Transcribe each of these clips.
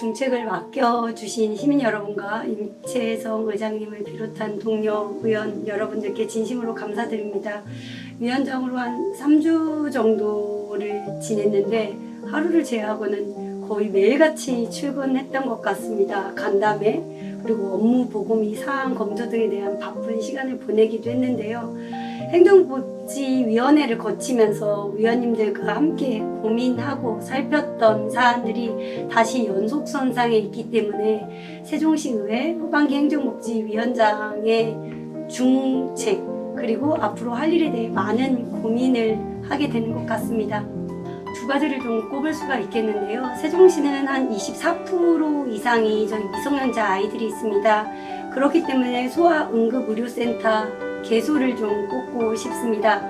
중책을 맡겨주신 시민 여러분과 임채성 의장님을 비롯한 동료 의원 여러분들께 진심으로 감사드립니다. 위원장으로 한 3주 정도를 지냈는데 하루를 제외하고는 거의 매일같이 출근했던 것 같습니다. 간담회 그리고 업무 보고 및 사안 검토 등에 대한 바쁜 시간을 보내기도 했는데요. 행정복지위원회를 거치면서 위원님들과 함께 고민하고 살폈던 사안들이 다시 연속선상에 있기 때문에 세종시의회 후반기 행정복지위원장의 중책 그리고 앞으로 할 일에 대해 많은 고민을 하게 되는 것 같습니다. 두 가지를 좀 꼽을 수가 있겠는데요. 세종시는 한 24% 이상이 저희 미성년자 아이들이 있습니다. 그렇기 때문에 소아응급의료센터 개소를 좀 꼽고 싶습니다.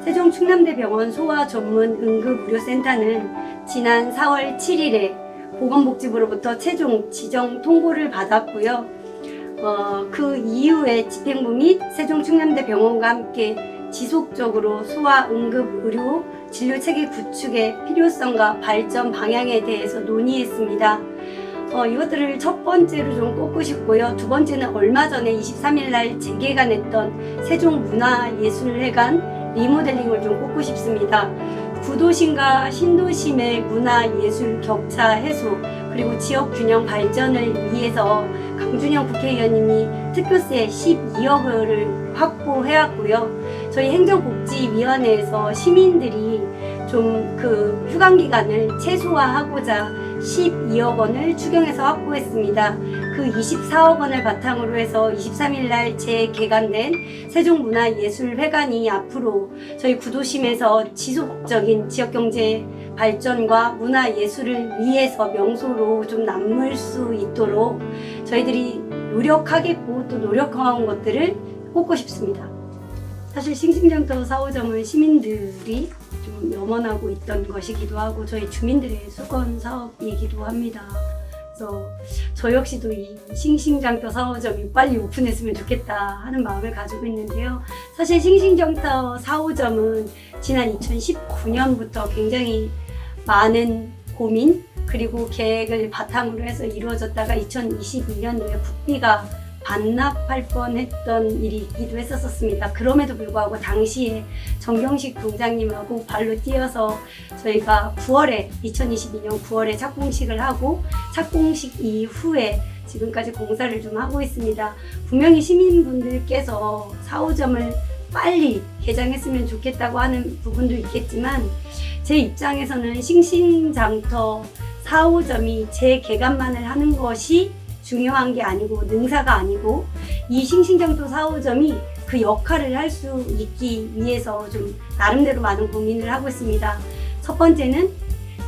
세종 충남대병원 소아전문응급의료센터는 지난 4월 7일에 보건복지부로부터 최종 지정 통보를 받았고요. 그 이후에 집행부 및 세종 충남대병원과 함께 지속적으로 소아응급의료 진료체계 구축의 필요성과 발전 방향에 대해서 논의했습니다. 이것들을 첫 번째로 좀 꼽고 싶고요. 두 번째는 얼마 전에 23일 날 재개관했던 세종문화예술회관 리모델링을 좀 꼽고 싶습니다. 구도심과 신도심의 문화예술 격차 해소 그리고 지역 균형 발전을 위해서 강준영 국회의원님이 특교세 12억 원을 확보해왔고요. 저희 행정복지위원회에서 시민들이 좀 그 휴관기간을 최소화하고자 12억 원을 추경해서 확보했습니다. 그 24억 원을 바탕으로 해서 23일 날 재개관된 세종문화예술회관이 앞으로 저희 구도심에서 지속적인 지역경제 발전과 문화예술을 위해서 명소로 좀 남을 수 있도록 저희들이 노력하겠고 또 노력한 것들을 꼽고 싶습니다. 사실 싱싱장터 4호점은 시민들이 좀 염원하고 있던 것이기도 하고 저희 주민들의 수건 사업이기도 합니다. 그래서 저 역시도 이 싱싱장터 4호점이 빨리 오픈했으면 좋겠다 하는 마음을 가지고 있는데요. 사실 싱싱장터 4호점은 지난 2019년부터 굉장히 많은 고민 그리고 계획을 바탕으로 해서 이루어졌다가 2022년도에 국비가 반납할 뻔했던 일이기도 했었습니다. 그럼에도 불구하고 당시에 정경식 동장님하고 발로 뛰어서 저희가 2022년 9월에 착공식을 하고 착공식 이후에 지금까지 공사를 좀 하고 있습니다. 분명히 시민분들께서 4호점을 빨리 개장했으면 좋겠다고 하는 부분도 있겠지만 제 입장에서는 싱싱장터 4호점이 재개관만을 하는 것이 중요한 게 아니고 능사가 아니고 이 싱싱장터 4호점이 그 역할을 할 수 있기 위해서 좀 나름대로 많은 고민을 하고 있습니다. 첫 번째는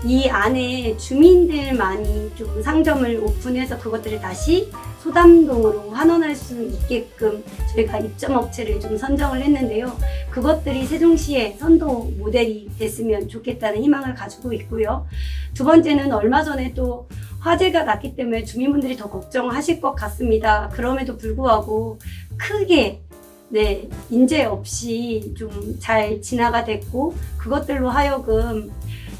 이 안에 주민들만이 좀 상점을 오픈해서 그것들을 다시 소담동으로 환원할 수 있게끔 저희가 입점업체를 좀 선정을 했는데요. 그것들이 세종시의 선도 모델이 됐으면 좋겠다는 희망을 가지고 있고요. 두 번째는 얼마 전에 또 화재가 났기 때문에 주민분들이 더 걱정하실 것 같습니다. 그럼에도 불구하고 크게 인재 없이 좀 잘 진화가 됐고 그것들로 하여금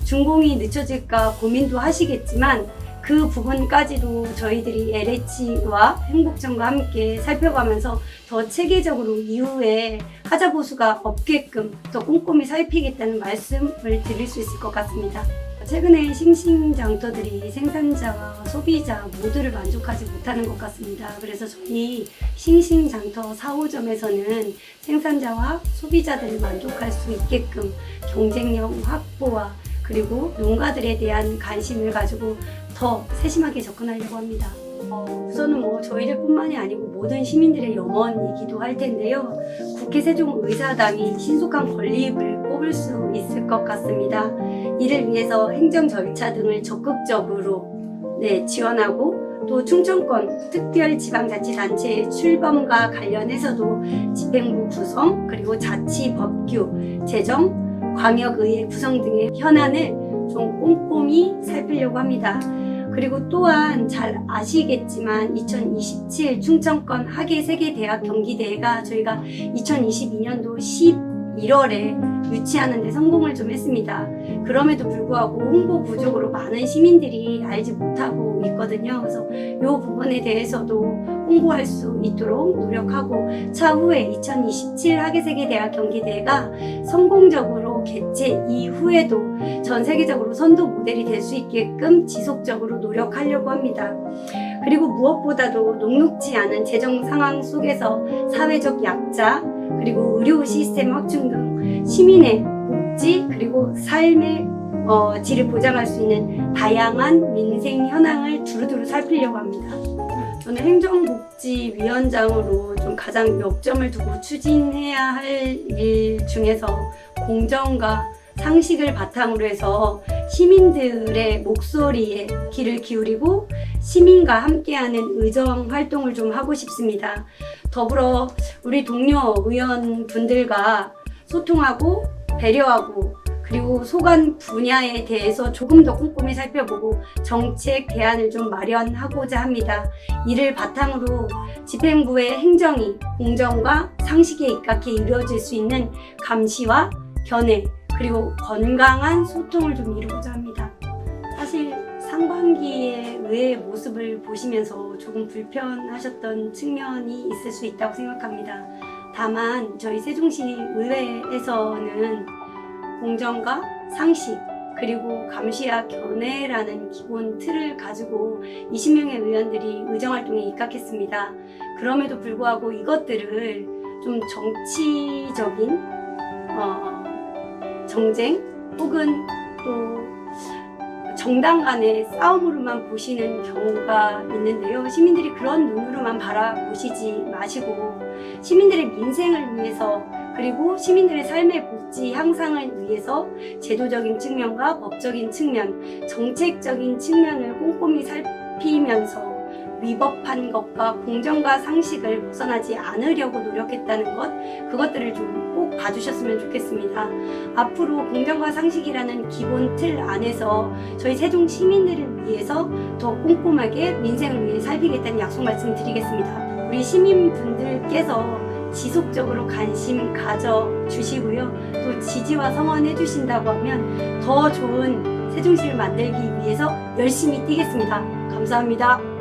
준공이 늦춰질까 고민도 하시겠지만 그 부분까지도 저희들이 LH와 행복청과 함께 살펴가면서 더 체계적으로 이후에 하자 보수가 없게끔 더 꼼꼼히 살피겠다는 말씀을 드릴 수 있을 것 같습니다. 최근에 싱싱장터들이 생산자와 소비자 모두를 만족하지 못하는 것 같습니다. 그래서 저희 싱싱장터 4호점에서는 생산자와 소비자들을 만족할 수 있게끔 경쟁력 확보와 그리고 농가들에 대한 관심을 가지고 더 세심하게 접근하려고 합니다. 우선은 저희들뿐만이 아니고 모든 시민들의 염원이기도 할 텐데요. 국회 세종의사당이 신속한 건립을 꼽을 수 있을 것 같습니다. 이를 위해서 행정 절차 등을 적극적으로 지원하고 또 충청권 특별지방자치단체의 출범과 관련해서도 집행부 구성 그리고 자치법규 제정 광역의회 구성 등의 현안을 좀 꼼꼼히 살피려고 합니다. 그리고 또한 잘 아시겠지만 2027 충청권 학예세계대학 경기대회가 저희가 2022년도 11월에 유치하는 데 성공을 좀 했습니다. 그럼에도 불구하고 홍보 부족으로 많은 시민들이 알지 못하고 있거든요. 그래서 이 부분에 대해서도 홍보할 수 있도록 노력하고, 차후에 2027 하계세계대학 경기대회가 성공적으로 개최 이후에도 전 세계적으로 선도 모델이 될 수 있게끔 지속적으로 노력하려고 합니다. 그리고 무엇보다도 녹록지 않은 재정 상황 속에서 사회적 약자, 그리고 의료 시스템 확충 등 시민의 복지 그리고 삶의 질을 보장할 수 있는 다양한 민생 현황을 두루두루 살피려고 합니다. 저는 행정복지위원장으로 좀 가장 역점을 두고 추진해야 할 일 중에서 공정과 상식을 바탕으로 해서 시민들의 목소리에 귀를 기울이고 시민과 함께하는 의정 활동을 좀 하고 싶습니다. 더불어 우리 동료 의원분들과 소통하고 배려하고, 그리고 소관 분야에 대해서 조금 더 꼼꼼히 살펴보고 정책 대안을 좀 마련하고자 합니다. 이를 바탕으로 집행부의 행정이 공정과 상식에 입각해 이루어질 수 있는 감시와 견해, 그리고 건강한 소통을 좀 이루고자 합니다. 사실 상반기의 의회의 모습을 보시면서 조금 불편하셨던 측면이 있을 수 있다고 생각합니다. 다만 저희 세종시 의회에서는 공정과 상식, 그리고 감시와 견해라는 기본 틀을 가지고 20명의 의원들이 의정활동에 입각했습니다. 그럼에도 불구하고 이것들을 좀 정치적인 정쟁 혹은 또 정당 간의 싸움으로만 보시는 경우가 있는데요. 시민들이 그런 눈으로만 바라보시지 마시고 시민들의 민생을 위해서, 그리고 시민들의 삶의 복지 향상을 위해서 제도적인 측면과 법적인 측면, 정책적인 측면을 꼼꼼히 살피면서 위법한 것과 공정과 상식을 벗어나지 않으려고 노력했다는 것, 그것들을 좀 꼭 봐주셨으면 좋겠습니다. 앞으로 공정과 상식이라는 기본 틀 안에서 저희 세종 시민들을 위해서 더 꼼꼼하게 민생을 위해 살피겠다는 약속 말씀드리겠습니다. 우리 시민분들께서 지속적으로 관심 가져주시고요. 또 지지와 성원해 주신다고 하면 더 좋은 세종시를 만들기 위해서 열심히 뛰겠습니다. 감사합니다.